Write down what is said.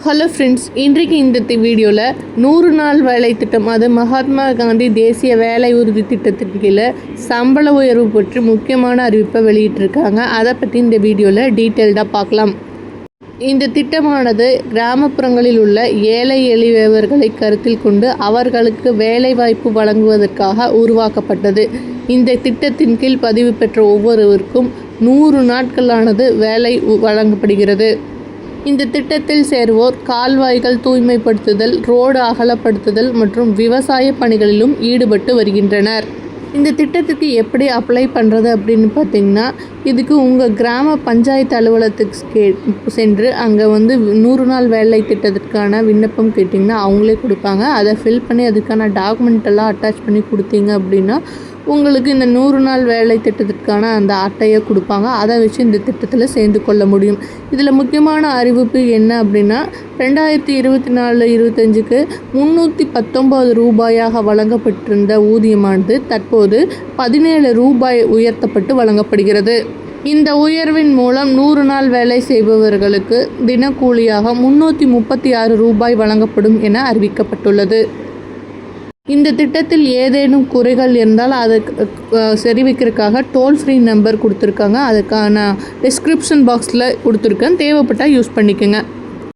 Hello friends, இன்றைக்கு இந்த வீடியோவில் 100 நாள் வேலை திட்டம், அது மகாத்மா காந்தி தேசிய வேலை உறுதி திட்டத்தின் கீழே சம்பள உயர்வு பற்றி முக்கியமான அறிவிப்பை வெளியிட்டிருக்காங்க. அதை பற்றி இந்த வீடியோவில் டீட்டெயில்டாக பார்க்கலாம். இந்த திட்டமானது கிராமப்புறங்களில் உள்ள ஏழை எளியவர்களை கருத்தில் கொண்டு அவர்களுக்கு வேலை வாய்ப்பு வழங்குவதற்காக உருவாக்கப்பட்டது. இந்த திட்டத்தின் கீழ் பதிவு பெற்ற ஒவ்வொருவருக்கும் 100 நாட்களானது வேலை வழங்கப்படுகிறது. இந்த திட்டத்தில் சேர்வோர் கால்வாய்கள் தூய்மைப்படுத்துதல், ரோடு அகலப்படுத்துதல் மற்றும் விவசாய பணிகளிலும் ஈடுபட்டு வருகின்றனர். இந்த திட்டத்துக்கு எப்படி அப்ளை பண்ணுறது அப்படின்னு பார்த்திங்கன்னா, இதுக்கு உங்கள் கிராம பஞ்சாயத்து அலுவலகத்துக்கு சென்று அங்கே 100 நாள் வேலை திட்டத்திற்கான விண்ணப்பம் கேட்டிங்கன்னா அவங்களே கொடுப்பாங்க. அதை ஃபில் பண்ணி அதுக்கான டாக்குமெண்ட் எல்லாம் அட்டாச் பண்ணி கொடுத்தீங்க அப்படின்னா உங்களுக்கு இந்த 100 நாள் வேலை திட்டத்திற்கான அந்த அட்டையை கொடுப்பாங்க. அதை வச்சு இந்த திட்டத்தில் சேர்ந்து கொள்ள முடியும். இதில் முக்கியமான அறிவிப்பு என்ன அப்படின்னா, 2024-25க்கு 319 ரூபாயாக வழங்கப்பட்டிருந்த ஊதியமானது தற்போது 17 ரூபாய் உயர்த்தப்பட்டு வழங்கப்படுகிறது. இந்த உயர்வின் மூலம் 100 நாள் வேலை செய்பவர்களுக்கு தினக்கூலியாக 336 ரூபாய் வழங்கப்படும் என அறிவிக்கப்பட்டுள்ளது. இந்த திட்டத்தில் ஏதேனும் குறைகள் இருந்தால் அதை தெரிவிக்கிறதுக்காக டோல் ஃப்ரீ நம்பர் கொடுத்துருக்காங்க. அதுக்கான டிஸ்கிரிப்ஷன் பாக்ஸில் கொடுத்துருக்கேன். தேவைப்பட்டால் யூஸ் பண்ணிக்கோங்க.